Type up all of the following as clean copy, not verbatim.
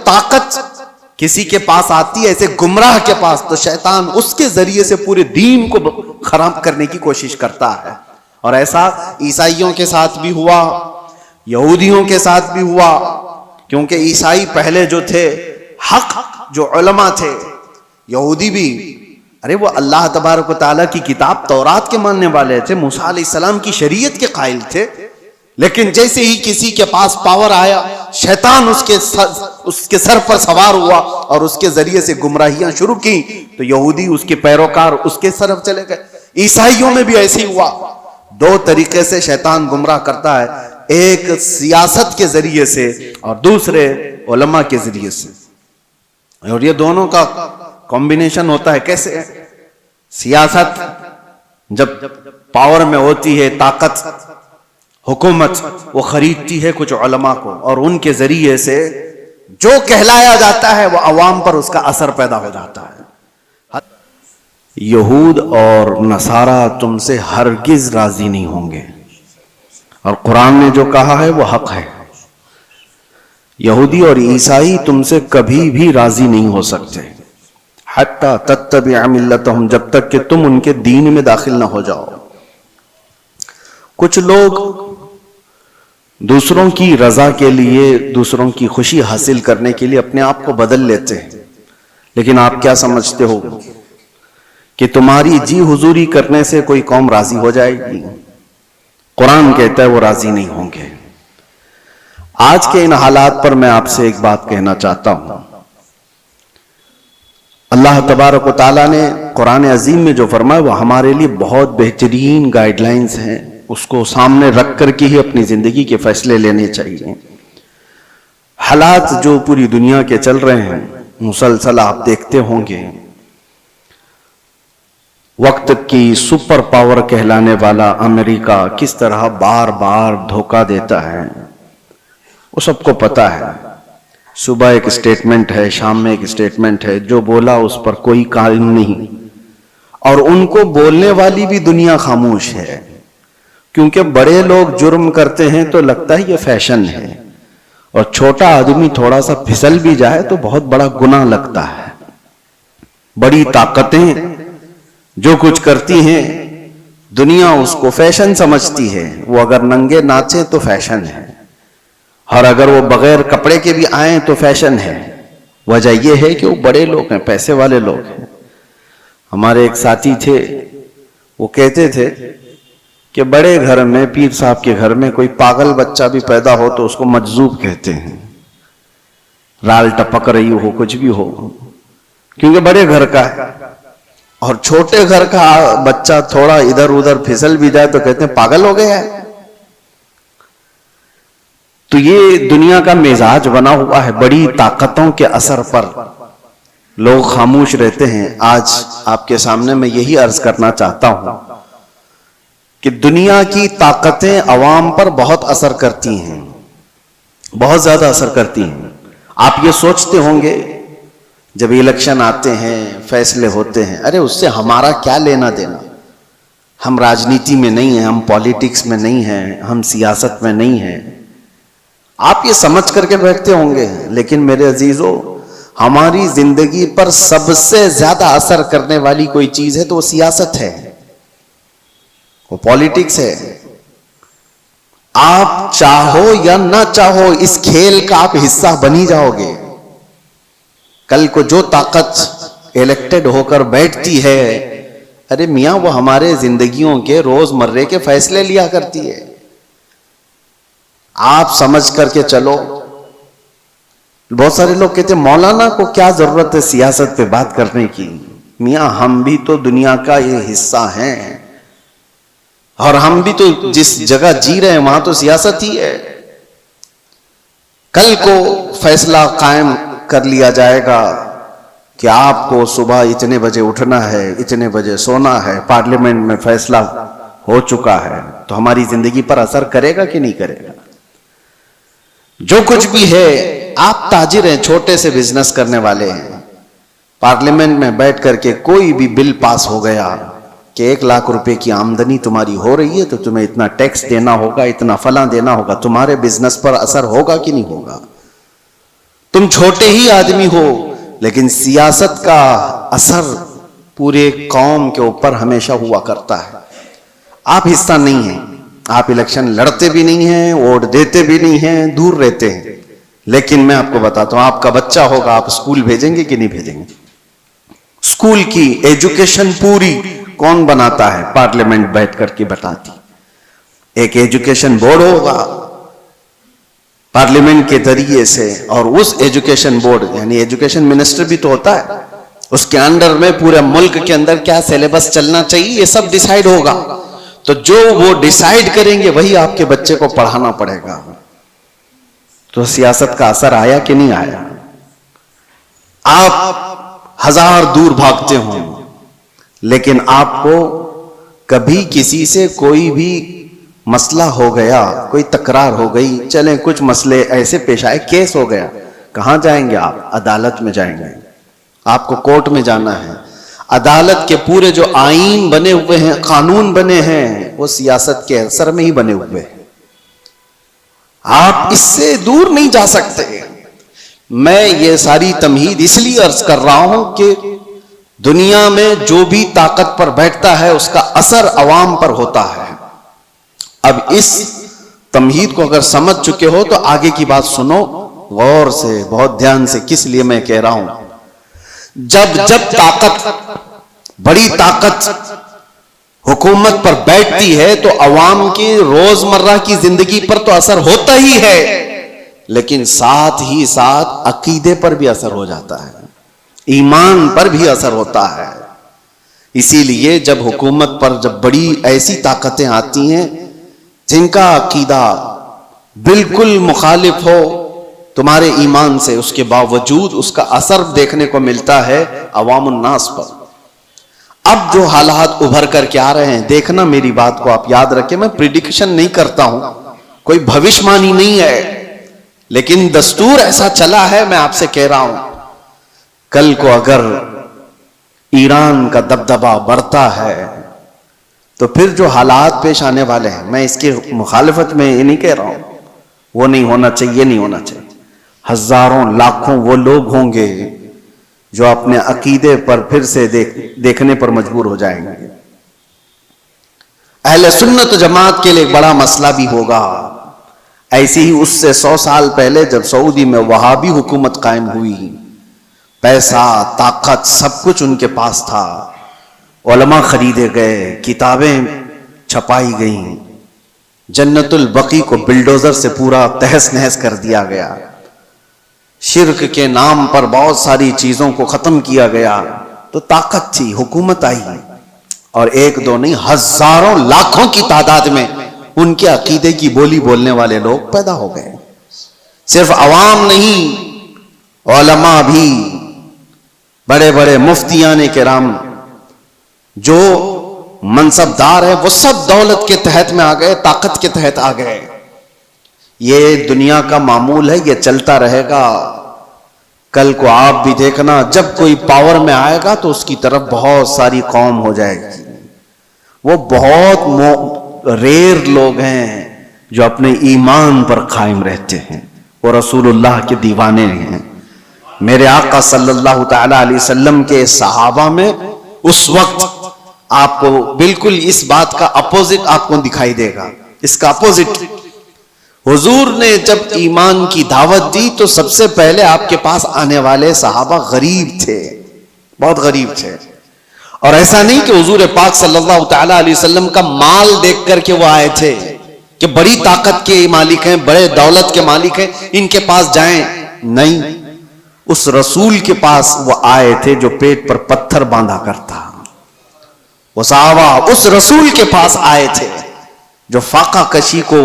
طاقت کسی کے پاس آتی ہے ایسے گمراہ کے پاس تو شیطان اس کے ذریعے سے پورے دین کو خراب کرنے کی کوشش کرتا ہے. اور ایسا عیسائیوں کے ساتھ بھی ہوا, یہودیوں کے ساتھ بھی ہوا, کیونکہ عیسائی پہلے جو تھے حق جو علماء تھے, یہودی بھی ارے وہ اللہ تبارک و تعالیٰ کی کتاب تورات کے ماننے والے تھے, موسیٰ علیہ السلام کی شریعت کے قائل تھے, لیکن جیسے ہی کسی کے پاس پاور آیا شیطان اس کے سر پر سوار ہوا اور اس کے ذریعے سے گمراہیاں شروع کی تو یہودی اس کے پیروکار اس کے طرف چلے گئے. عیسائیوں میں بھی ایسے ہی ہوا. دو طریقے سے شیطان گمراہ کرتا ہے, ایک سیاست کے ذریعے سے اور دوسرے علماء کے ذریعے سے, اور یہ دونوں کا کمبینیشن ہوتا ہے. کیسے؟ سیاست جب پاور میں ہوتی ہے, طاقت حکومت وہ خریدتی ہے کچھ علماء کو اور ان کے ذریعے سے جو کہلایا جاتا ہے وہ عوام پر اس کا اثر پیدا ہو جاتا ہے. یہود اور نصارہ تم سے ہرگز راضی نہیں ہوں گے, اور قرآن نے جو کہا ہے وہ حق ہے. یہودی اور عیسائی تم سے کبھی بھی راضی نہیں ہو سکتے, حتی تتبع ملتہم, جب تک کہ تم ان کے دین میں داخل نہ ہو جاؤ. کچھ لوگ دوسروں کی رضا کے لیے, دوسروں کی خوشی حاصل کرنے کے لیے اپنے آپ کو بدل لیتے ہیں, لیکن آپ کیا سمجھتے ہو کہ تمہاری جی حضوری کرنے سے کوئی قوم راضی ہو جائے گی؟ قرآن کہتا ہے وہ راضی نہیں ہوں گے. آج کے ان حالات پر میں آپ سے ایک بات کہنا چاہتا ہوں. اللہ تبارک و تعالیٰ نے قرآن عظیم میں جو فرمایا وہ ہمارے لیے بہت بہترین گائیڈ لائنز ہیں, اس کو سامنے رکھ کر کے ہی اپنی زندگی کے فیصلے لینے چاہیے. حالات جو پوری دنیا کے چل رہے ہیں مسلسل آپ دیکھتے ہوں گے, وقت کی سپر پاور کہلانے والا امریکہ کس طرح بار بار دھوکہ دیتا ہے وہ سب کو پتا ہے. صبح ایک اسٹیٹمنٹ ہے, شام میں ایک اسٹیٹمنٹ ہے, جو بولا اس پر کوئی قائم نہیں, اور ان کو بولنے والی بھی دنیا خاموش ہے, کیونکہ بڑے لوگ جرم کرتے ہیں تو لگتا ہے یہ فیشن ہے, اور چھوٹا آدمی تھوڑا سا پھسل بھی جائے تو بہت بڑا گناہ لگتا ہے. بڑی طاقتیں جو کچھ کرتی ہیں دنیا اس کو فیشن سمجھتی ہے, وہ اگر ننگے ناچیں تو فیشن ہے, اور اگر وہ بغیر کپڑے کے بھی آئیں تو فیشن ہے. وجہ یہ ہے کہ وہ بڑے لوگ ہیں, پیسے والے لوگ ہیں. ہمارے ایک ساتھی تھے, وہ کہتے تھے کہ بڑے گھر میں, پیر صاحب کے گھر میں کوئی پاگل بچہ بھی پیدا ہو تو اس کو مجذوب کہتے ہیں, رال ٹپک رہی ہو کچھ بھی ہو, کیونکہ بڑے گھر کا ہے. اور چھوٹے گھر کا بچہ تھوڑا ادھر ادھر پھسل بھی جائے تو کہتے ہیں پاگل ہو گیا ہے. تو یہ دنیا کا مزاج بنا ہوا ہے. بڑی طاقتوں کے اثر پر لوگ خاموش رہتے ہیں. آج آپ کے سامنے میں یہی عرض کرنا چاہتا ہوں کہ دنیا کی طاقتیں عوام پر بہت اثر کرتی ہیں, بہت زیادہ اثر کرتی ہیں. آپ یہ سوچتے ہوں گے جب الیکشن آتے ہیں, فیصلے ہوتے ہیں, ارے اس سے ہمارا کیا لینا دینا, ہم راجنیتی میں نہیں ہیں, ہم پالیٹکس میں نہیں ہیں, ہم سیاست میں نہیں ہیں. آپ یہ سمجھ کر کے بیٹھتے ہوں گے, لیکن میرے عزیزو ہماری زندگی پر سب سے زیادہ اثر کرنے والی کوئی چیز ہے تو وہ سیاست ہے, وہ پالیٹکس ہے. آپ چاہو یا نہ چاہو اس کھیل کا آپ حصہ بنی جاؤ گے. کل کو جو طاقت الیکٹڈ ہو کر بیٹھتی ہے, ارے میاں وہ ہمارے زندگیوں کے روز مرے کے فیصلے لیا کرتی ہے. آپ سمجھ کر کے چلو. بہت سارے لوگ کہتے ہیں مولانا کو کیا ضرورت ہے سیاست پہ بات کرنے کی. میاں ہم بھی تو دنیا کا یہ حصہ ہیں, اور ہم بھی تو جس جگہ جی رہے ہیں وہاں تو سیاست ہی ہے. کل کو فیصلہ قائم کر لیا جائے گا کہ آپ کو صبح اتنے بجے اٹھنا ہے, اتنے بجے سونا ہے, پارلیمنٹ میں فیصلہ ہو چکا ہے, تو ہماری زندگی پر اثر کرے گا کہ نہیں کرے گا؟ جو کچھ بھی ہے, آپ تاجر ہیں, چھوٹے سے بزنس کرنے والے ہیں, پارلیمنٹ میں بیٹھ کر کے کوئی بھی بل پاس ہو گیا کہ 1 لاکھ روپے کی آمدنی تمہاری ہو رہی ہے تو تمہیں اتنا ٹیکس دینا ہوگا, اتنا فلاں دینا ہوگا, تمہارے بزنس پر اثر ہوگا کہ نہیں ہوگا؟ تم چھوٹے ہی آدمی ہو، لیکن سیاست کا اثر پورے قوم کے اوپر ہمیشہ ہوا کرتا ہے. آپ حصہ نہیں ہیں، آپ الیکشن لڑتے بھی نہیں ہیں، ووٹ دیتے بھی نہیں ہیں، دور رہتے ہیں. لیکن میں آپ کو بتاتا ہوں، آپ کا بچہ ہوگا، آپ اسکول بھیجیں گے کہ نہیں بھیجیں گے؟ اسکول کی ایجوکیشن پوری کون بناتا ہے؟ پارلیمنٹ بیٹھ کر کے بتاتی. ایک ایجوکیشن بورڈ ہوگا پارلیمنٹ کے ذریعے سے، اور اس ایجوکیشن بورڈ یعنی ایجوکیشن منسٹر بھی تو ہوتا ہے، اس کے انڈر میں پورے ملک کے اندر کیا سیلیبس چلنا چاہیے یہ سب ڈیسائیڈ ہوگا. تو جو وہ ڈیسائیڈ کریں گے وہی آپ کے بچے کو پڑھانا پڑے گا. تو سیاست کا اثر آیا کہ نہیں آیا؟ آپ ہزار دور بھاگتے ہوں، لیکن آپ کو کبھی کسی سے کوئی بھی مسئلہ ہو گیا، کوئی تکرار ہو گئی، چلیں کچھ مسئلے ایسے پیش آئے، کیس ہو گیا، کہاں جائیں گے آپ؟ عدالت میں جائیں گے. آپ کو کورٹ میں جانا ہے. عدالت کے پورے جو آئین بنے ہوئے ہیں، قانون بنے ہیں، وہ سیاست کے اثر میں ہی بنے ہوئے ہیں. آپ اس سے دور نہیں جا سکتے. میں یہ ساری تمہید اس لیے عرض کر رہا ہوں کہ دنیا میں جو بھی طاقت پر بیٹھتا ہے اس کا اثر عوام پر ہوتا ہے. اب اس تمہید کو اگر سمجھ چکے ہو تو آگے کی بات سنو غور سے، بہت دھیان سے. کس لیے میں کہہ رہا ہوں؟ جب طاقت، بڑی طاقت حکومت پر بیٹھتی ہے تو عوام کی روزمرہ کی زندگی پر تو اثر ہوتا ہی ہے، لیکن ساتھ ہی ساتھ عقیدے پر بھی اثر ہو جاتا ہے، ایمان پر بھی اثر ہوتا ہے. اسی لیے جب حکومت پر جب بڑی ایسی طاقتیں آتی ہیں جن کا عقیدہ بالکل مخالف ہو تمہارے ایمان سے، اس کے باوجود اس کا اثر دیکھنے کو ملتا ہے عوام الناس پر. اب جو حالات ابھر کر کے آ رہے ہیں، دیکھنا میری بات کو آپ یاد رکھیں. میں پریڈکشن نہیں کرتا ہوں، کوئی بھوشمانی نہیں ہے، لیکن دستور ایسا چلا ہے. میں آپ سے کہہ رہا ہوں کل کو اگر ایران کا دبدبا بڑھتا ہے تو پھر جو حالات پیش آنے والے ہیں، میں اس کی مخالفت میں یہ نہیں کہہ رہا ہوں وہ نہیں ہونا چاہیے، نہیں ہونا چاہیے. ہزاروں لاکھوں وہ لوگ ہوں گے جو اپنے عقیدے پر پھر سے دیکھنے پر مجبور ہو جائیں گے. اہل سنت جماعت کے لیے ایک بڑا مسئلہ بھی ہوگا. ایسی ہی اس سے 100 سال پہلے جب سعودی میں وہابی حکومت قائم ہوئی، پیسہ، طاقت، سب کچھ ان کے پاس تھا. علماء خریدے گئے، کتابیں چھپائی گئیں، جنت البقیع کو بلڈوزر سے پورا تہس نہس کر دیا گیا، شرک کے نام پر بہت ساری چیزوں کو ختم کیا گیا. تو طاقت تھی، حکومت آئی، اور ایک دو نہیں، ہزاروں لاکھوں کی تعداد میں ان کے عقیدے کی بولی بولنے والے لوگ پیدا ہو گئے. صرف عوام نہیں، علماء بھی، بڑے بڑے مفتیان کرام جو منصب دار ہیں، وہ سب دولت کے تحت میں آ گئے، طاقت کے تحت آ گئے. یہ دنیا کا معمول ہے، یہ چلتا رہے گا. کل کو آپ بھی دیکھنا جب کوئی پاور میں آئے گا تو اس کی طرف بہت ساری قوم ہو جائے گی. وہ بہت ریئر لوگ ہیں جو اپنے ایمان پر قائم رہتے ہیں، وہ رسول اللہ کے دیوانے ہیں. میرے آقا صلی اللہ تعالی علیہ وسلم کے صحابہ میں اس وقت آپ کو بالکل اس بات کا اپوزٹ آپ کو دکھائی دے گا. اس کا اپوزٹ، حضور نے جب ایمان کی دعوت دی تو سب سے پہلے آپ کے پاس آنے والے صحابہ غریب تھے، بہت غریب تھے. اور ایسا نہیں کہ حضور پاک صلی اللہ تعالی علیہ وسلم کا مال دیکھ کر کے وہ آئے تھے کہ بڑی طاقت کے مالک ہیں، بڑے دولت کے مالک ہیں، ان کے پاس جائیں. نہیں، اس رسول کے پاس وہ آئے تھے جو پیٹ پر پتھر باندھا کرتا. وہ صحابہ اس رسول کے پاس آئے تھے جو فاقہ کشی کو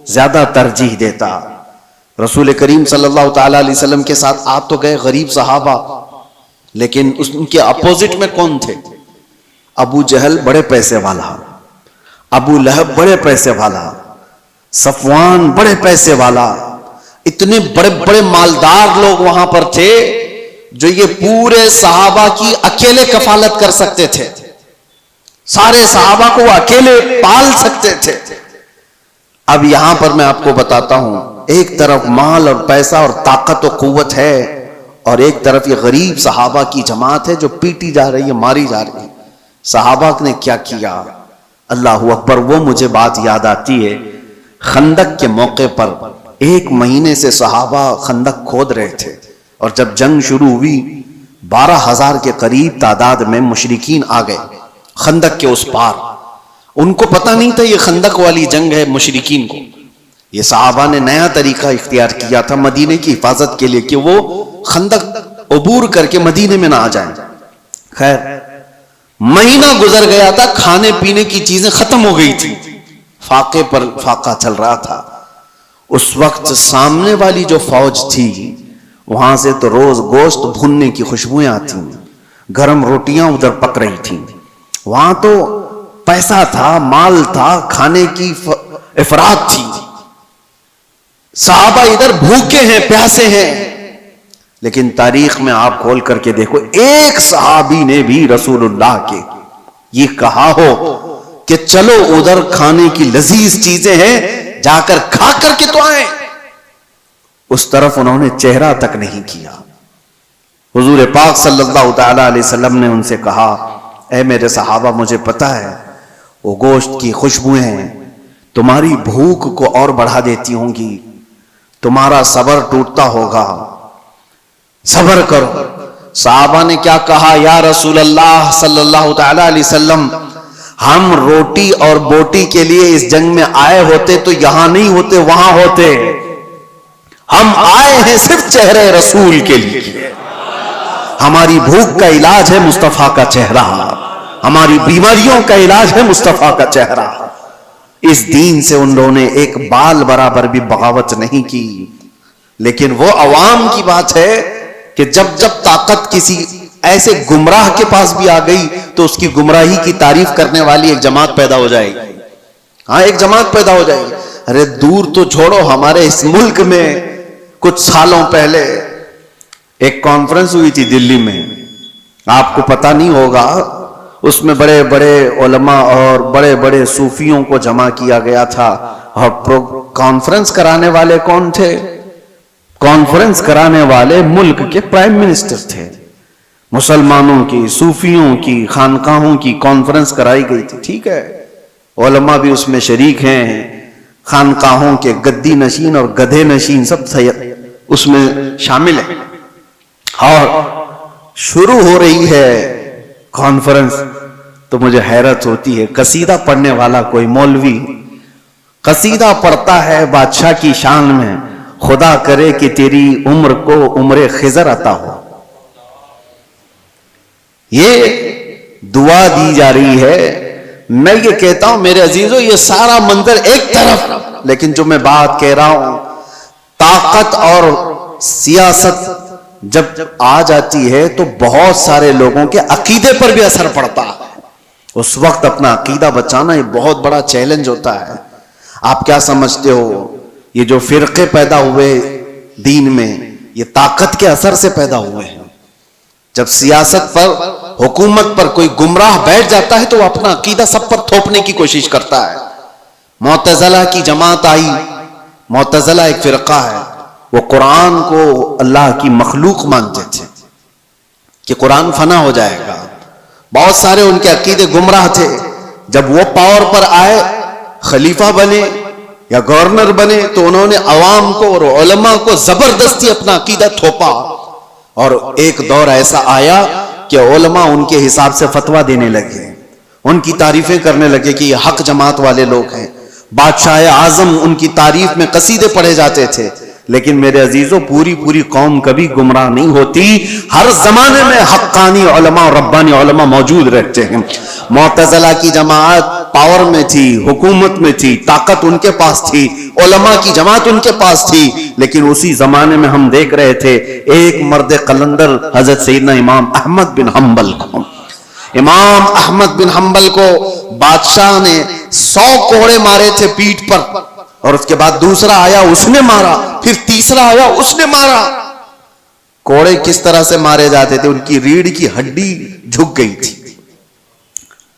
زیادہ ترجیح دیتا. رسول کریم صلی اللہ تعالی علیہ وسلم کے ساتھ آ تو گئے غریب صحابہ، لیکن ان کے اپوزٹ میں کون تھے؟ ابو جہل بڑے پیسے والا، ابو لہب بڑے پیسے والا، صفوان بڑے پیسے والا. اتنے بڑے بڑے مالدار لوگ وہاں پر تھے جو یہ پورے صحابہ کی اکیلے کفالت کر سکتے تھے، سارے صحابہ کو وہ اکیلے پال سکتے تھے. اب یہاں پر میں آپ کو بتاتا ہوں ایک طرف مال اور پیسہ اور طاقت و قوت ہے، اور ایک طرف یہ غریب صحابہ کی جماعت ہے جو پیٹی جا رہی ہے، ماری جا رہی ہے۔ صحابہ نے کیا کیا؟ اللہ اکبر! وہ مجھے بات یاد آتی ہے، خندق کے موقع پر 1 مہینے سے صحابہ خندق کھود رہے تھے، اور جب جنگ شروع ہوئی 12,000 کے قریب تعداد میں مشرکین آ گئے خندق کے اس پار۔ ان کو پتہ نہیں تھا یہ خندق والی جنگ ہے مشرکین کو۔ یہ صحابہ نے نیا طریقہ اختیار کیا تھا مدینے کی حفاظت کے لیے کہ وہ خندق عبور کر کے مدینے میں نہ آ جائیں۔ خیر، مہینہ گزر گیا تھا، کھانے پینے کی چیزیں ختم ہو گئی تھی، فاقے پر فاقہ چل رہا تھا۔ اس وقت سامنے والی جو فوج تھی وہاں سے تو روز گوشت بھوننے کی خوشبوئیں آتی، گرم روٹیاں ادھر پک رہی تھیں، وہاں تو پیسہ تھا، مال تھا، کھانے کی افراط تھی۔ صحابہ ادھر بھوکے ہیں، پیاسے ہیں، لیکن تاریخ میں آپ کھول کر کے دیکھو ایک صحابی نے بھی رسول اللہ کے یہ کہا ہو کہ چلو ادھر کھانے کی لذیذ چیزیں ہیں، جا کر کھا کر کے تو آئیں، اس طرف انہوں نے چہرہ تک نہیں کیا۔ حضور پاک صلی اللہ تعالی علیہ وسلم نے ان سے کہا، اے میرے صحابہ، مجھے پتا ہے وہ گوشت کی خوشبوئیں تمہاری بھوک کو اور بڑھا دیتی ہوں گی، تمہارا صبر ٹوٹتا ہوگا، صبر کرو۔ صحابہ نے کیا کہا؟ یا رسول اللہ صلی اللہ تعالی علیہ وسلم، ہم روٹی اور بوٹی کے لیے اس جنگ میں آئے ہوتے تو یہاں نہیں ہوتے، وہاں ہوتے۔ ہم آئے ہیں صرف چہرے رسول کے لیے۔ ہماری بھوک کا علاج ہے مصطفیٰ کا چہرہ، ہماری بیماریوں کا علاج ہے مصطفیٰ کا چہرہ۔ اس دین سے ان لوگوں نے ایک بال برابر بھی بغاوت نہیں کی۔ لیکن وہ عوام کی بات ہے کہ جب طاقت کسی ایسے گمراہ کے پاس بھی آ گئی تو اس کی گمراہی کی تعریف کرنے والی ایک جماعت پیدا ہو جائے گی۔ ہاں، ایک جماعت پیدا ہو جائے گی۔ ارے دور تو چھوڑو، ہمارے اس ملک میں کچھ سالوں پہلے ایک کانفرنس ہوئی تھی دلی میں، آپ کو پتہ نہیں ہوگا، اس میں بڑے بڑے علماء اور بڑے بڑے صوفیوں کو جمع کیا گیا تھا۔ اور کانفرنس کرانے والے کون تھے؟ کانفرنس کرانے والے ملک کے پرائم منسٹر تھے۔ مسلمانوں کی، صوفیوں کی، خانقاہوں کی کانفرنس کرائی گئی تھی، ٹھیک ہے، علماء بھی اس میں شریک ہیں، خانقاہوں کے گدی نشین اور گدھے نشین سب اس میں شامل ہیں۔ اور شروع ہو رہی ہے کانفرنس تو مجھے حیرت ہوتی ہے، قصیدہ پڑھنے والا کوئی مولوی قصیدہ پڑھتا ہے بادشاہ کی شان میں، خدا کرے کہ تیری عمر کو عمر خضر عطا ہو۔ یہ دعا دی جا رہی ہے۔ میں یہ کہتا ہوں میرے عزیزو، یہ سارا منظر ایک طرف، لیکن جو میں بات کہہ رہا ہوں، طاقت اور سیاست جب آ جاتی ہے تو بہت سارے لوگوں کے عقیدے پر بھی اثر پڑتا ہے۔ اس وقت اپنا عقیدہ بچانا یہ بہت بڑا چیلنج ہوتا ہے۔ آپ کیا سمجھتے ہو یہ جو فرقے پیدا ہوئے دین میں، یہ طاقت کے اثر سے پیدا ہوئے ہیں؟ جب سیاست پر، حکومت پر کوئی گمراہ بیٹھ جاتا ہے تو وہ اپنا عقیدہ سب پر تھوپنے کی کوشش کرتا ہے۔ معتزلہ کی جماعت آئی، معتزلہ ایک فرقہ ہے، وہ قرآن کو اللہ کی مخلوق مانتے تھے کہ قرآن فنا ہو جائے گا۔ بہت سارے ان کے عقیدے گمراہ تھے۔ جب وہ پاور پر آئے، خلیفہ بنے یا گورنر بنے، تو انہوں نے عوام کو اور علماء کو زبردستی اپنا عقیدہ تھوپا، اور ایک دور ایسا آیا کہ علماء ان کے حساب سے فتویٰ دینے لگے، ان کی تعریفیں کرنے لگے کہ یہ حق جماعت والے لوگ ہیں۔ بادشاہ اعظم ان کی تعریف میں قصیدے پڑھے جاتے تھے۔ لیکن میرے عزیزوں، پوری قوم کبھی گمراہ نہیں ہوتی، ہر زمانے میں حقانی علماء اور ربانی علماء موجود رہتے ہیں۔ معتزلہ کی جماعت پاور میں تھی، حکومت میں تھی، طاقت ان کے پاس تھی، علماء کی جماعت ان کے پاس تھی، لیکن اسی زمانے میں ہم دیکھ رہے تھے ایک مرد قلندر حضرت سیدنا امام احمد بن حنبل کو، امام احمد بن حنبل کو بادشاہ نے 100 کوڑے مارے تھے پیٹھ پر، اور اس کے بعد دوسرا آیا اس نے مارا، پھر تیسرا آیا اس نے مارا۔ کوڑے کس طرح سے مارے جاتے تھے؟ ان کی ریڑھ کی ہڈی جھک گئی تھی۔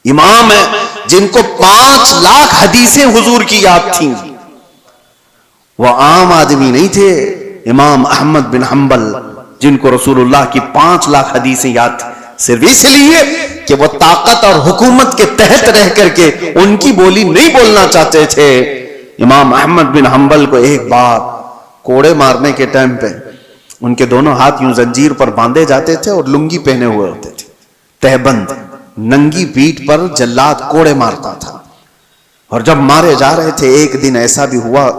امام ہے جن کو 5 لاکھ حدیثیں حضور کی یاد تھیں، وہ عام آدمی نہیں تھے. امام احمد بن حنبل جن کو رسول اللہ کی 5 لاکھ حدیثیں یاد تھی، صرف اس لیے کہ وہ طاقت اور حکومت کے تحت رہ کر کے ان کی بولی نہیں بولنا چاہتے تھے. امام احمد بن حنبل کو ایک بار کوڑے مارنے کے ٹائم پہ ان کے دونوں ہاتھ یوں زنجیر پر باندھے جاتے تھے اور لنگی پہنے ہوئے ہوتے تھے، تہبند، ننگی پیٹھ پر جلاد کوڑے مارتا تھا. اور جب مارے جا رہے تھے ایک دن ایسا بھی ہوا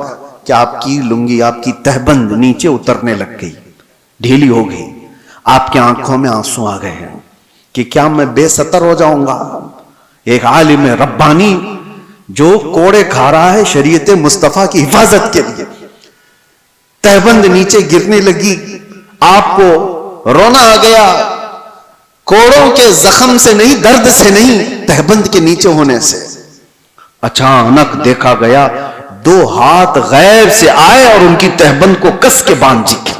کہ آپ کی لنگی، آپ کی تہبند نیچے اترنے لگ گئی، ڈھیلی ہو گئی. آپ کی آنکھوں میں آنسو آ گئے ہیں کہ کیا میں بے ستر ہو جاؤں گا؟ ایک عالم ربانی جو کوڑے کھا رہا ہے شریعت مصطفیٰ کی حفاظت کے لیے، تہبند نیچے گرنے لگی، آپ کو رونا آ گیا. کوڑوں کے زخم سے نہیں، درد سے نہیں، تہبند کے نیچے ہونے سے. اچانک دیکھا گیا 2 ہاتھ غیب سے آئے اور ان کی تہبند کو کس کے باندھ دی.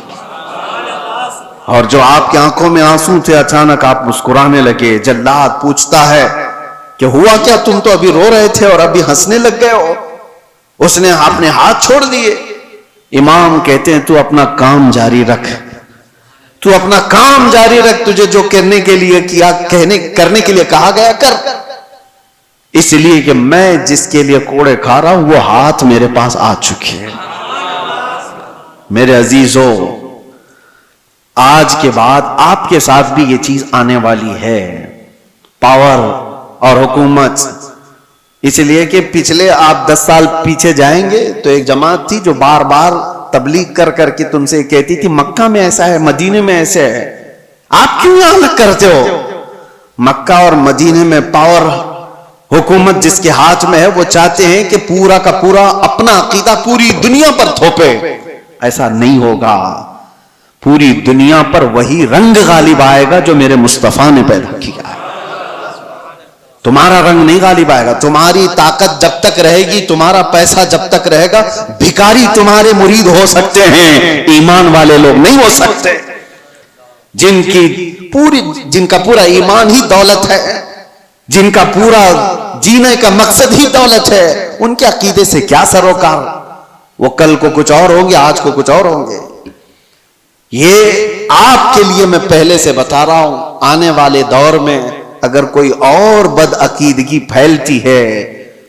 اور جو آپ کی آنکھوں میں آنسو تھے اچانک آپ مسکرانے لگے. جلاد پوچھتا ہے کہ ہوا کیا؟ تم تو ابھی رو رہے تھے اور ابھی ہنسنے لگ گئے ہو. اس نے اپنے ہاتھ چھوڑ دیے. امام کہتے ہیں تو اپنا کام جاری رکھ، تو اپنا کام جاری رکھ، تجھے جو کرنے کے لیے کرنے کے لیے کہا گیا کر. اس لیے کہ میں جس کے لیے کوڑے کھا رہا ہوں وہ ہاتھ میرے پاس آ چکے ہیں. میرے عزیزوں، آج کے بعد آپ کے ساتھ بھی یہ چیز آنے والی ہے، پاور اور حکومت. اس لیے کہ پچھلے آپ 10 سال پیچھے جائیں گے تو ایک جماعت تھی جو بار بار تبلیغ کر کر کے تم سے کہتی تھی مکہ میں ایسا ہے، مدینے میں ایسے ہے، آپ کیوں یہاں الگ کرتے ہو؟ مکہ اور مدینے میں پاور، حکومت جس کے ہاتھ میں ہے وہ چاہتے ہیں کہ پورا کا پورا اپنا عقیدہ پوری دنیا پر تھوپے. ایسا نہیں ہوگا. پوری دنیا پر وہی رنگ غالب آئے گا جو میرے مصطفیٰ نے پیدا کیا ہے. تمہارا رنگ نہیں غالب آئے گا. تمہاری طاقت جب تک رہے گی، تمہارا پیسہ جب تک رہے گا، بھکاری تمہارے مرید ہو سکتے ہیں، ایمان والے لوگ نہیں ہو سکتے. جن کا پورا ایمان ہی دولت ہے، جن کا پورا جینے کا مقصد ہی دولت ہے، ان کے عقیدے سے کیا سروکار؟ وہ کل کو کچھ اور ہوں گے، آج کو کچھ اور ہوں گے. یہ آپ کے لیے میں پہلے سے بتا رہا ہوں، آنے والے دور میں اگر کوئی اور بد عقیدگی پھیلتی ہے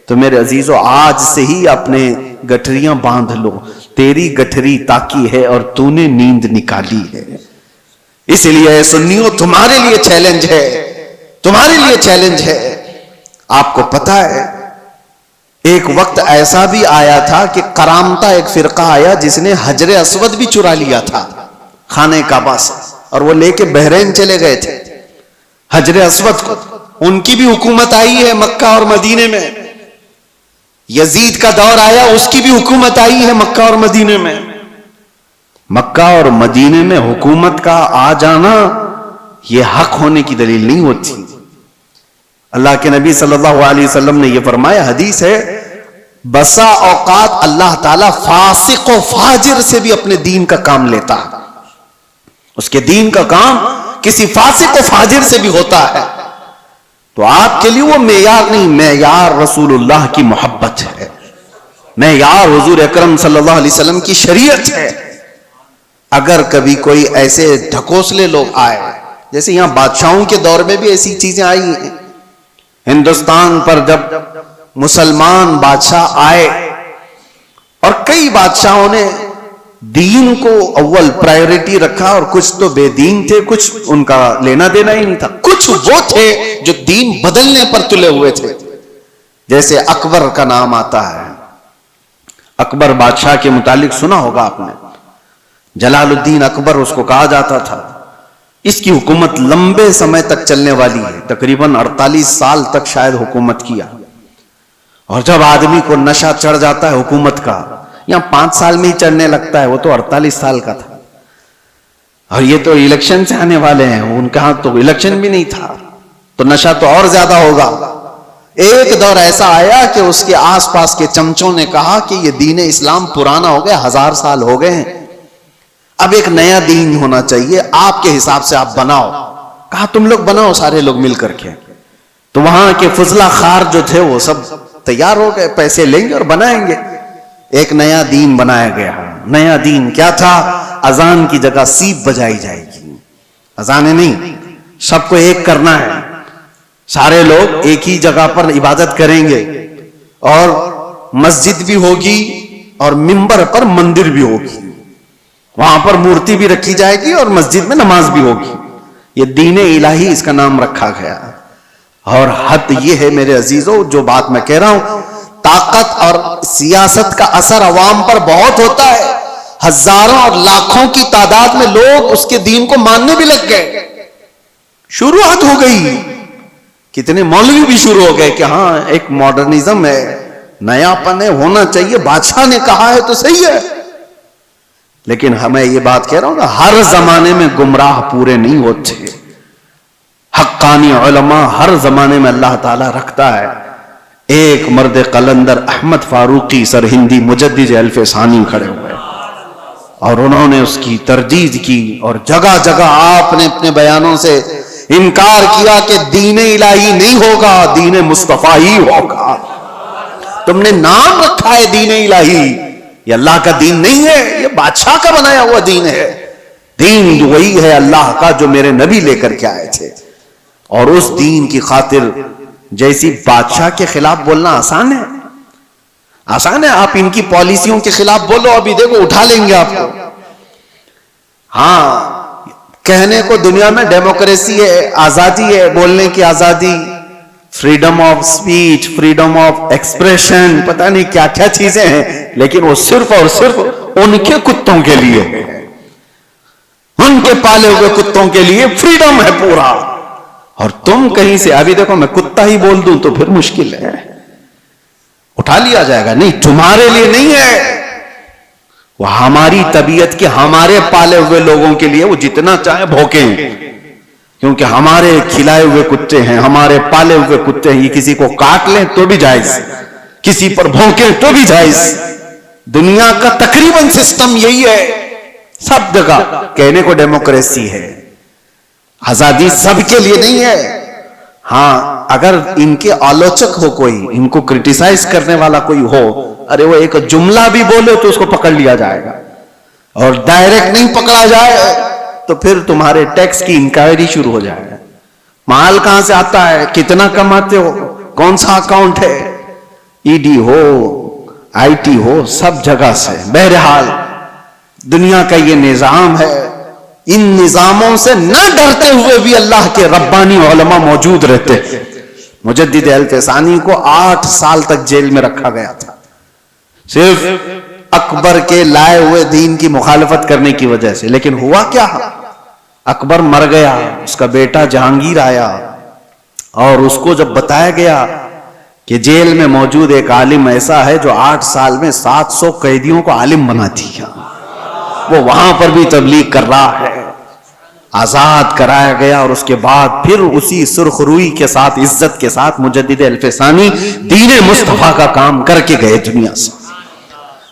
تو میرے عزیزو آج سے ہی اپنے گٹھریاں باندھ لو. تیری گٹھری تاکی ہے اور تو نے نیند نکالی ہے. اس لیے سنیوں تمہارے لیے چیلنج ہے، تمہارے لیے چیلنج ہے. آپ کو پتا ہے ایک وقت ایسا بھی آیا تھا کہ کرامتہ ایک فرقہ آیا جس نے حجر اسود بھی چرا لیا تھا خانہ کعبہ سے، اور وہ لے کے بحرین چلے گئے تھے حجر اسود کو. ان کی بھی حکومت آئی ہے مکہ اور مدینے میں. یزید کا دور آیا، اس کی بھی حکومت آئی ہے مکہ اور مدینے میں. مکہ اور مدینے میں حکومت کا آ جانا یہ حق ہونے کی دلیل نہیں ہوتی. اللہ کے نبی صلی اللہ علیہ وسلم نے یہ فرمایا، حدیث ہے، بسا اوقات اللہ تعالیٰ فاسق و فاجر سے بھی اپنے دین کا کام لیتا ہے. اس کے دین کا کام کسی فاسق و فاجر سے بھی ہوتا ہے. تو آپ کے لیے وہ معیار نہیں، معیار رسول اللہ کی محبت ہے، معیار حضور اکرم صلی اللہ علیہ وسلم کی شریعت ہے. اگر کبھی کوئی ایسے ڈھکوسلے لوگ آئے، جیسے یہاں بادشاہوں کے دور میں بھی ایسی چیزیں آئی ہیں. ہندوستان پر جب مسلمان بادشاہ آئے اور کئی بادشاہوں نے دین کو اول پرائیورٹی رکھا، اور کچھ تو بے دین تھے، کچھ ان کا لینا دینا ہی نہیں تھا. کچھ وہ تھے جو دین بدلنے پر تلے ہوئے تھے. جیسے اکبر کا نام آتا ہے. اکبر بادشاہ کے متعلق سنا ہوگا آپ نے، جلال الدین اکبر اس کو کہا جاتا تھا. اس کی حکومت لمبے سمے تک چلنے والی ہے، تقریباً 48 سال تک شاید حکومت کیا. اور جب آدمی کو نشہ چڑھ جاتا ہے حکومت کا، یہاں 5 سال میں ہی چڑھنے لگتا ہے، وہ تو 48 سال کا تھا. اور یہ تو الیکشن سے آنے والے ہیں، ان کا تو الیکشن بھی نہیں تھا، تو نشہ تو اور زیادہ ہوگا. ایک دور ایسا آیا کہ اس کے آس پاس کے چمچوں نے کہا کہ یہ دین اسلام پرانا ہو گیا، 1000 سال ہو گئے ہیں، اب ایک نیا دین ہونا چاہیے، آپ کے حساب سے آپ بناؤ. کہا تم لوگ بناؤ، سارے لوگ مل کر کے. تو وہاں کے فضلہ خار جو تھے وہ سب تیار ہو گئے، پیسے لیں گے اور بنائیں گے. ایک نیا دین بنایا گیا. نیا دین کیا تھا؟ اذان کی جگہ سیپ بجائی جائے گی. اذانیں نہیں، سب کو ایک کرنا ہے. سارے لوگ ایک ہی جگہ پر عبادت کریں گے، اور مسجد بھی ہوگی اور منبر پر مندر بھی ہوگی. وہاں پر مورتی بھی رکھی جائے گی اور مسجد میں نماز بھی ہوگی. یہ دین الہی اس کا نام رکھا گیا. اور حد یہ ہے میرے عزیزوں، جو بات میں کہہ رہا ہوں، طاقت اور سیاست کا اثر عوام پر بہت ہوتا ہے. ہزاروں اور لاکھوں کی تعداد میں لوگ اس کے دین کو ماننے بھی لگ گئے. شروعات ہو گئی، کتنے مولوی بھی شروع ہو گئے کہ ہاں ایک ماڈرنزم ہے، نیا پن ہے، ہونا چاہیے، بادشاہ نے کہا ہے تو صحیح ہے. لیکن ہمیں یہ بات کہہ رہا ہوں کہ ہر زمانے میں گمراہ پورے نہیں ہوتے. حقانی علماء ہر زمانے میں اللہ تعالیٰ رکھتا ہے. ایک مرد قلندر احمد فاروقی سرہندی مجدد الف ثانی کھڑے ہوئے اور انہوں نے اس کی تردید کی، اور جگہ جگہ آپ نے اپنے بیانوں سے انکار کیا کہ دین الہی نہیں ہوگا، دین مصطفیٰ ہی ہوگا. تم نے نام رکھا ہے دین الہی، یہ اللہ کا دین نہیں ہے، یہ بادشاہ کا بنایا ہوا دین ہے. دین وہی ہے اللہ کا جو میرے نبی لے کر کے آئے تھے. اور اس دین کی خاطر جیسی بادشاہ کے خلاف بولنا آسان ہے؟ آسان ہے؟ آپ ان کی پالیسیوں کے خلاف بولو، ابھی دیکھو اٹھا لیں گے آپ کو. ہاں، کہنے کو دنیا میں ڈیموکریسی ہے، آزادی ہے، بولنے کی آزادی، freedom of speech, freedom of expression, پتہ نہیں کیا کیا چیزیں ہیں، لیکن وہ صرف اور صرف ان کے کتوں کے لیے ہے. ان کے پالے ہوئے کتوں کے لیے فریڈم ہے پورا. اور تم کہیں سے ابھی دیکھو میں کتا ہی بول دوں تو پھر مشکل ہے، اٹھا لیا جائے گا. نہیں، تمہارے لیے نہیں ہے، وہ ہماری طبیعت کے ہمارے پالے ہوئے لوگوں کے لیے وہ جتنا چاہے بھوکیں، کیونکہ ہمارے کھلائے ہوئے کتے ہیں، ہمارے پالے ہوئے کتے ہیں. یہ کسی کو کاٹ لیں تو بھی جائز، کسی پر بھونکیں تو بھی جائز. دنیا کا تقریباً سسٹم یہی ہے. سب جگہ کہنے کو ڈیموکریسی ہے، آزادی سب کے لیے نہیں ہے. ہاں، اگر ان کے آلوچک ہو کوئی، ان کو کرٹیسائز کرنے والا کوئی ہو، ارے وہ ایک جملہ بھی بولے تو اس کو پکڑ لیا جائے گا. اور ڈائریکٹ نہیں پکڑا جائے تو پھر تمہارے ٹیکس کی انکوائری شروع ہو جائے گا. مال کہاں سے آتا ہے، کتنا کماتے ہو، کون سا اکاؤنٹ ہے، E D who, I T ہو، سب جگہ سے. بہرحال دنیا کا یہ نظام ہے. ان نظاموں سے نہ ڈرتے ہوئے بھی اللہ کے ربانی علماء موجود رہتے. مجدد الف ثانی کو 8 سال تک جیل میں رکھا گیا تھا، صرف اکبر کے لائے ہوئے دین کی مخالفت کرنے کی وجہ سے. لیکن ہوا کیا؟ اکبر مر گیا، اس کا بیٹا جہانگیر آیا، اور اس کو جب بتایا گیا کہ جیل میں موجود ایک عالم ایسا ہے جو 8 سال میں 700 قیدیوں کو عالم بنا دیا، وہ وہاں پر بھی تبلیغ کر رہا ہے، آزاد کرایا گیا. اور اس کے بعد پھر اسی سرخ روئی کے ساتھ، عزت کے ساتھ مجدد الف ثانی دین مصطفیٰ کا کام کر کے گئے دنیا سے.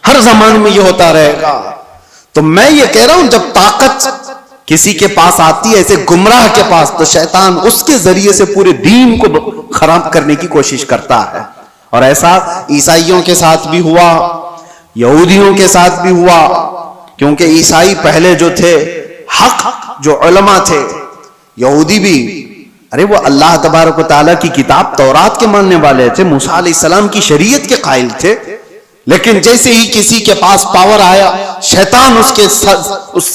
ہر زمان میں یہ ہوتا رہے گا. تو میں یہ کہہ رہا ہوں، جب طاقت کسی کے پاس آتی ہے، ایسے گمراہ کے پاس، تو شیطان اس کے ذریعے سے پورے دین کو خراب کرنے کی کوشش کرتا ہے. اور ایسا عیسائیوں کے ساتھ بھی ہوا، یہودیوں کے ساتھ بھی ہوا. کیونکہ عیسائی پہلے جو تھے، حق جو علماء تھے، یہودی بھی، ارے وہ اللہ تبارک و تعالیٰ کی کتاب تورات کے ماننے والے تھے، موسیٰ علیہ السلام کی شریعت کے قائل تھے. لیکن جیسے ہی کسی کے پاس پاور آیا، شیطان اس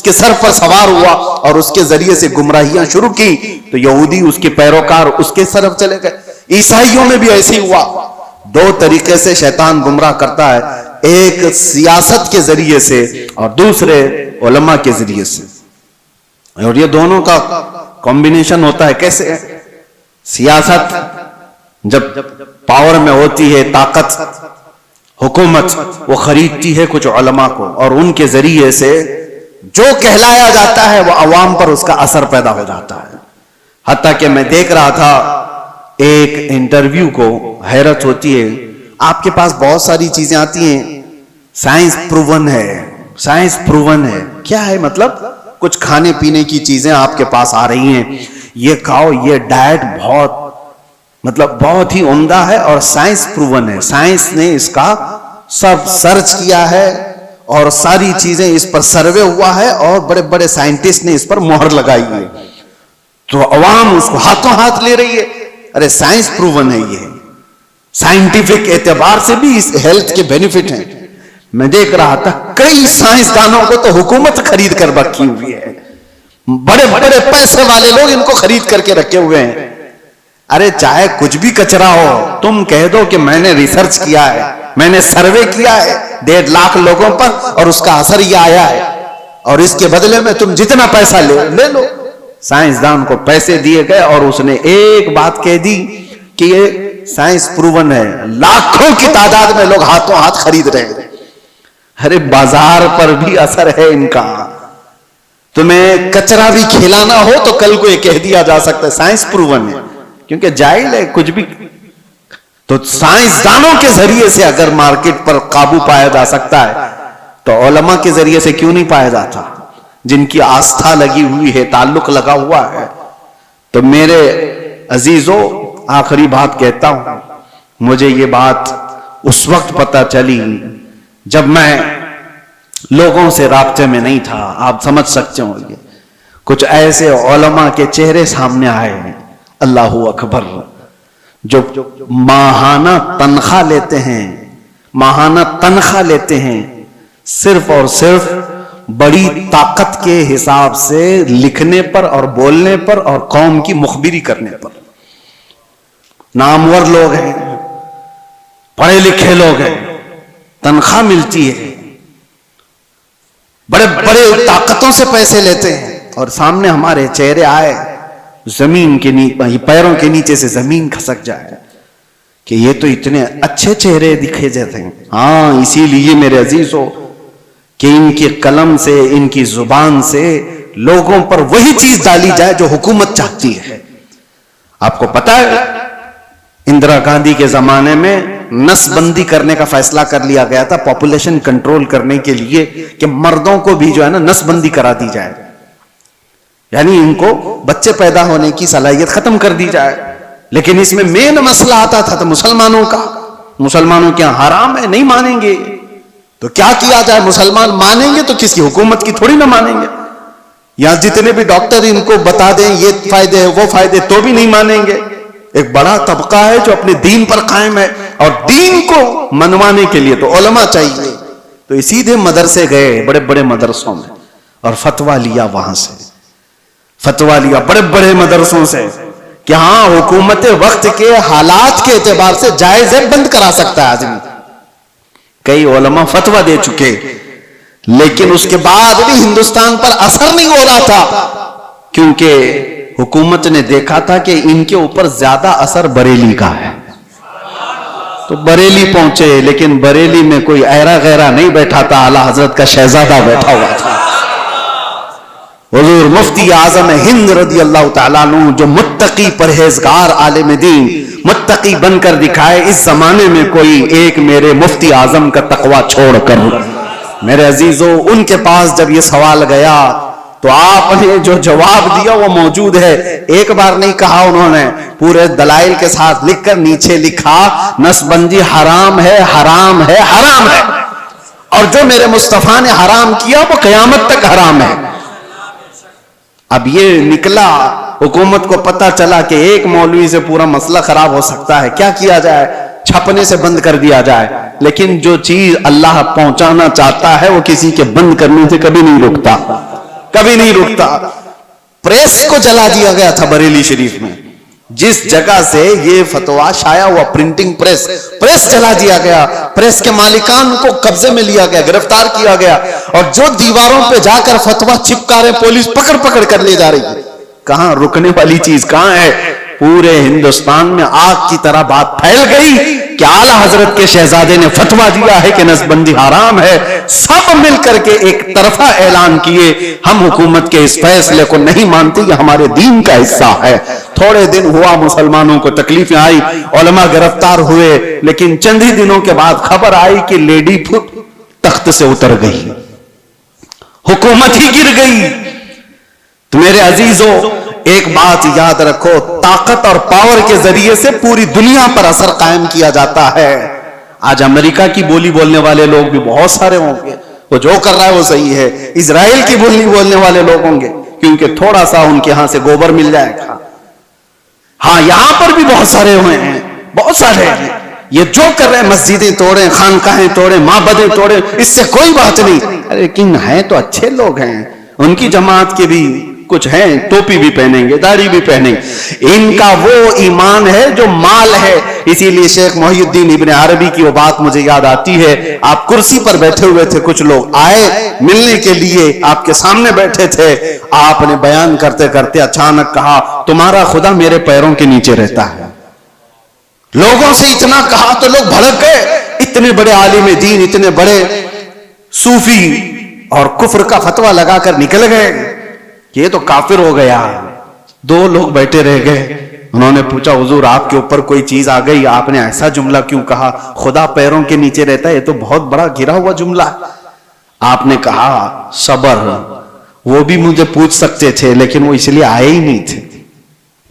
کے سر پر سوار ہوا اور اس کے ذریعے سے گمراہیاں شروع کی، تو یہودی اس کے پیروکار اس کے طرف چلے گئے. عیسائیوں میں بھی ایسے ہی ہوا. 2 طریقے سے شیطان گمراہ کرتا ہے، ایک سیاست کے ذریعے سے اور دوسرے علماء کے ذریعے سے. اور یہ دونوں کا کمبینیشن ہوتا ہے. کیسے؟ سیاست جب پاور میں ہوتی ہے، طاقت، حکومت، وہ خریدتی ہے کچھ علماء کو، اور ان کے ذریعے سے جو کہلایا جاتا ہے وہ عوام پر اس کا اثر پیدا ہو جاتا ہے. حتیٰ کہ میں دیکھ رہا تھا ایک انٹرویو کو، حیرت ہوتی ہے. آپ کے پاس بہت ساری چیزیں آتی ہیں، سائنس پروون ہے، سائنس پروون ہے. کیا ہے مطلب؟ کچھ کھانے پینے کی چیزیں آپ کے پاس آ رہی ہیں، یہ کھاؤ، یہ ڈائٹ بہت ہی عمدہ ہے اور سائنس پروون ہے، سائنس نے اس کا سب سرچ کیا ہے اور ساری چیزیں اس پر سروے ہوا ہے اور بڑے بڑے سائنٹسٹ نے اس پر مہر لگائی ہے، تو عوام اس کو ہاتھوں ہاتھ لے رہی ہے. ارے سائنس پروون ہے، یہ سائنٹیفک اعتبار سے بھی اس ہیلتھ کے بینیفٹ ہیں. میں دیکھ رہا تھا کئی سائنسدانوں کو تو حکومت خرید کر رکھی ہوئی ہے، بڑے بڑے پیسے والے لوگ ان کو خرید کر کے رکھے ہوئے ہیں. ارے چاہے کچھ بھی کچرا ہو، تم کہہ دو کہ میں نے ریسرچ کیا ہے، میں نے سروے کیا ہے 1.5 لاکھ لوگوں پر اور اس کا اثر یہ آیا ہے، اور اس کے بدلے میں تم جتنا پیسہ لے لو. سائنسدان کو پیسے دیے گئے اور اس نے ایک بات کہہ دی کہ یہ سائنس پروون ہے، لاکھوں کی تعداد میں لوگ ہاتھوں ہاتھ خرید رہے ہیں. ارے بازار پر بھی اثر ہے ان کا. تمہیں کچرا بھی کھلانا ہو تو کل کو یہ کہہ دیا جا سکتا ہے سائنس پروون ہے، کیونکہ جاہل ہے کچھ بھی. تو سائنسدانوں کے ذریعے سے اگر مارکیٹ پر قابو پایا جا سکتا ہے تو علماء کے ذریعے سے کیوں نہیں پایا جاتا، جن کی آستھا لگی ہوئی ہے، تعلق لگا ہوا ہے. تو میرے عزیزو، آخری بات کہتا ہوں، مجھے یہ بات اس وقت پتہ چلی جب میں لوگوں سے رابطے میں نہیں تھا. آپ سمجھ سکتے ہو، یہ کچھ ایسے علماء کے چہرے سامنے آئے ہیں، اللہ اکبر، جو ماہانہ تنخواہ لیتے ہیں صرف اور صرف بڑی طاقت کے حساب سے لکھنے پر اور بولنے پر اور قوم کی مخبری کرنے پر. نامور لوگ ہیں، پڑھے لکھے لوگ ہیں، تنخواہ ملتی ہے، بڑے بڑے طاقتوں سے پیسے لیتے ہیں، اور سامنے ہمارے چہرے آئے، زمین کے پیروں کے نیچے سے زمین کھسک جائے کہ یہ تو اتنے اچھے چہرے دکھے جاتے ہیں. ہاں، اسی لیے میرے عزیزو کہ ان کی قلم سے، ان کی زبان سے لوگوں پر وہی چیز ڈالی جائے جو حکومت چاہتی ہے. آپ کو پتا ہے اندرا گاندھی کے زمانے میں نس بندی کرنے کا فیصلہ کر لیا گیا تھا پاپولیشن کنٹرول کرنے کے لیے کہ مردوں کو بھی جو ہے نا نس بندی کرا دی جائے، یعنی ان کو بچے پیدا ہونے کی صلاحیت ختم کر دی جائے. لیکن اس میں مین مسئلہ آتا تھا تو مسلمانوں کا. مسلمانوں کیا حرام ہے، نہیں مانیں گے تو کیا کیا جائے؟ مسلمان مانیں گے تو کسی حکومت کی تھوڑی نہ مانیں گے. یا جتنے بھی ڈاکٹر ان کو بتا دیں یہ فائدے ہیں وہ فائدے، تو بھی نہیں مانیں گے. ایک بڑا طبقہ ہے جو اپنے دین پر قائم ہے، اور دین کو منوانے کے لیے تو علماء چاہیے. تو یہ سیدھے مدرسے گئے، بڑے بڑے مدرسوں میں، اور فتویٰ لیا، وہاں سے فتویٰ لیا بڑے بڑے مدرسوں سے کہ ہاں حکومت وقت کے حالات کے اعتبار سے جائز ہے، بند کرا سکتا ہے آدمی. کئی علماء فتویٰ دے چکے، لیکن اس کے بعد بھی ہندوستان پر اثر نہیں ہو رہا تھا، کیونکہ حکومت نے دیکھا تھا کہ ان کے اوپر زیادہ اثر بریلی کا ہے، تو بریلی پہنچے. لیکن بریلی میں کوئی ایرا غیرہ نہیں بیٹھا تھا، اعلیٰ حضرت کا شہزادہ بیٹھا ہوا تھا، حضور مفتی اعظم ہند رضی اللہ تعالیٰ عنہ، جو متقی پرہیزگار عالم دین، متقی بن کر دکھائے. اس زمانے میں کوئی ایک میرے مفتی اعظم کا تقوی چھوڑ کر. میرے عزیزو، ان کے پاس جب یہ سوال گیا تو آپ نے جو جواب دیا وہ موجود ہے. ایک بار نہیں کہا انہوں نے، پورے دلائل کے ساتھ لکھ کر نیچے لکھا نس بندی حرام ہے، حرام ہے، حرام ہے، اور جو میرے مصطفیٰ نے حرام کیا وہ قیامت تک حرام ہے. اب یہ نکلا، حکومت کو پتا چلا کہ ایک مولوی سے پورا مسئلہ خراب ہو سکتا ہے، کیا کیا جائے؟ چھپنے سے بند کر دیا جائے. لیکن جو چیز اللہ پہنچانا چاہتا ہے وہ کسی کے بند کرنے سے کبھی نہیں رکتا، کبھی نہیں رکتا. پریس کو جلا دیا گیا تھا بریلی شریف میں، جس جگہ سے یہ فتویٰ شائع ہوا، پرنٹنگ پریس جلا دیا گیا. پریس کے مالکان کو قبضے میں لیا گیا، گرفتار کیا گیا، اور جو دیواروں پہ جا کر فتویٰ چپکا رہے پولیس پکڑ پکڑ کر لے جا رہی ہے. کہاں رکنے والی چیز کہاں ہے؟ پورے ہندوستان میں آگ کی طرح بات پھیل گئی کہ اعلیٰ حضرت کے شہزادے نے فتویٰ دیا ہے کہ نسبندی حرام ہے. سب مل کر کے ایک طرفہ اعلان کیے، ہم حکومت کے اس فیصلے کو نہیں مانتے، یہ ہمارے دین کا حصہ ہے. تھوڑے دن ہوا، مسلمانوں کو تکلیفیں آئی، علماء گرفتار ہوئے، لیکن چند ہی دنوں کے بعد خبر آئی کہ لیڈی تخت سے اتر گئی، حکومت ہی گر گئی. تو میرے عزیزو، ایک بات یاد رکھو، طاقت اور پاور کے ذریعے سے پوری دنیا پر اثر قائم کیا جاتا ہے. آج امریکہ کی بولی بولنے والے لوگ بھی بہت سارے ہوں گے، وہ جو کر رہا ہے وہ صحیح ہے. اسرائیل کی بولی بولنے والے لوگ ہوں گے کیونکہ تھوڑا سا ان کے ہاں سے گوبر مل جائے گا. ہاں یہاں پر بھی بہت سارے ہوئے ہیں، بہت سارے ہیں. یہ جو کر رہے ہیں مسجدیں توڑیں، خانقاہیں توڑیں، معبدیں توڑیں، اس سے کوئی بات نہیں. لیکن ہیں تو اچھے لوگ ہیں، ان کی جماعت کے بھی کچھ ہیں، ٹوپی بھی پہنیں گے، داڑھی بھی پہنیں گے. ان کا وہ ایمان ہے جو مال ہے. اسی لیے شیخ محی الدین ابن عربی کی وہ بات مجھے یاد آتی ہے. آپ کرسی پر بیٹھے ہوئے تھے، کچھ لوگ آئے ملنے کے لیے، آپ کے سامنے بیٹھے تھے. آپ نے بیان کرتے کرتے اچانک کہا تمہارا خدا میرے پیروں کے نیچے رہتا ہے. لوگوں سے اتنا کہا تو لوگ بھڑک گئے. اتنے بڑے عالم دین، اتنے بڑے صوفی، اور کفر کا فتویٰ لگا کر نکل گئے. یہ تو کافر ہو گیا. دو لوگ بیٹھے رہ گئے. انہوں نے پوچھا حضور آپ کے اوپر کوئی چیز آ گئی، آپ نے ایسا جملہ کیوں کہا، خدا پیروں کے نیچے رہتا ہے، یہ تو بہت بڑا گرا ہوا جملہ. آپ نے کہا صبر، وہ بھی مجھے پوچھ سکتے تھے لیکن وہ اس لیے آئے ہی نہیں تھے.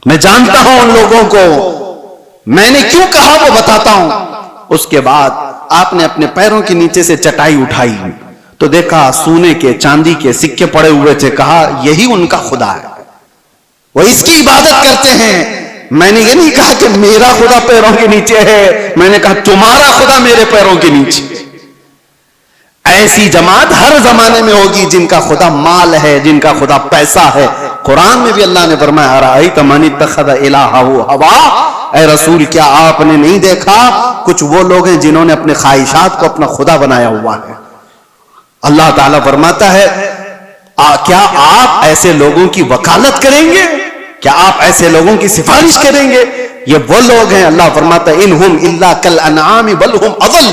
میں جانتا ہوں ان لوگوں کو، میں نے کیوں کہا وہ بتاتا ہوں. اس کے بعد آپ نے اپنے پیروں کے نیچے سے چٹائی اٹھائی تو دیکھا سونے کے چاندی کے سکے پڑے ہوئے تھے. کہا یہی ان کا خدا ہے، وہ اس کی عبادت کرتے ہیں. میں نے یہ نہیں کہا کہ میرا خدا پیروں کے نیچے ہے، میں نے کہا تمہارا خدا میرے پیروں کے نیچے. ایسی جماعت ہر زمانے میں ہوگی جن کا خدا مال ہے، جن کا خدا پیسہ ہے. قرآن میں بھی اللہ نے فرمایا ارأیت من اتخذ الہہ ہوا، اے رسول کیا آپ نے نہیں دیکھا کچھ وہ لوگ ہیں جنہوں نے اپنے خواہشات کو اپنا خدا بنایا ہوا ہے. اللہ تعالیٰ فرماتا ہے کیا آپ ایسے لوگوں کی وکالت کریں گے، کیا آپ ایسے لوگوں کی سفارش کریں گے؟ یہ وہ لوگ ہیں، اللہ فرماتا ہے انہم الا کالانعام بل ہم اضل،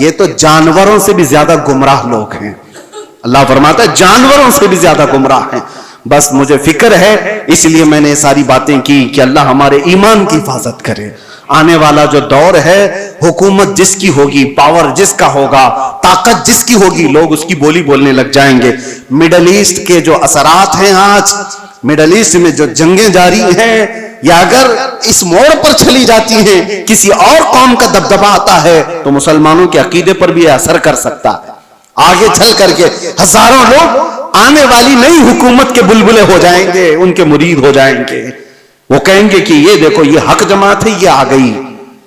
یہ تو جانوروں سے بھی زیادہ گمراہ لوگ ہیں. اللہ فرماتا ہے جانوروں سے بھی زیادہ گمراہ ہیں. بس مجھے فکر ہے اس لیے میں نے یہ ساری باتیں کی کہ اللہ ہمارے ایمان کی حفاظت کرے. آنے والا جو دور ہے، حکومت جس کی ہوگی، پاور جس کا ہوگا، طاقت جس کی ہوگی، لوگ اس کی بولی بولنے لگ جائیں گے. مڈل ایسٹ کے جو اثرات ہیں، آج مڈل ایسٹ میں جو جنگیں جاری ہیں، یا اگر اس موڑ پر چلی جاتی ہیں، کسی اور قوم کا دبدبہ آتا ہے تو مسلمانوں کے عقیدے پر بھی اثر کر سکتا ہے. آگے چل کر کے ہزاروں لوگ آنے والی نئی حکومت کے بلبلے ہو جائیں گے، ان کے مرید ہو جائیں گے. وہ کہیں گے کہ یہ دیکھو یہ حق جماعت ہے، یہ آ گئی،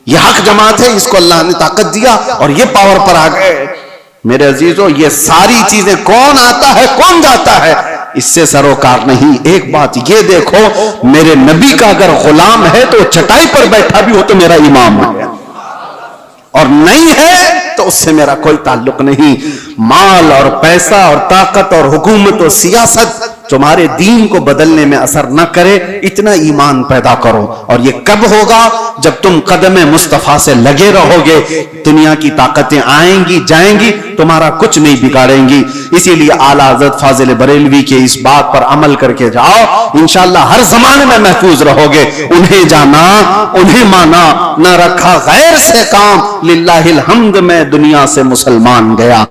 یہ حق جماعت ہے، اس کو اللہ نے طاقت دیا اور یہ پاور پر آ گئے. میرے عزیزو یہ ساری چیزیں کون آتا ہے کون جاتا ہے اس سے سروکار نہیں. ایک بات یہ دیکھو میرے نبی کا اگر غلام ہے تو چٹائی پر بیٹھا بھی ہو تو میرا امام ہے، اور نہیں ہے تو اس سے میرا کوئی تعلق نہیں. مال اور پیسہ اور طاقت اور حکومت اور سیاست تمہارے دین کو بدلنے میں اثر نہ کرے، اتنا ایمان پیدا کرو. اور یہ کب ہوگا؟ جب تم قدم مصطفیٰ سے لگے رہو گے. دنیا کی طاقتیں آئیں گی جائیں گی، تمہارا کچھ نہیں بگاڑیں گی. اسی لیے اعلیٰ حضرت فاضل بریلوی کے اس بات پر عمل کر کے جاؤ، انشاءاللہ ہر زمانے میں محفوظ رہو گے. انہیں جانا، انہیں مانا، نہ رکھا غیر سے کام، للہ الحمد میں دنیا سے مسلمان گیا.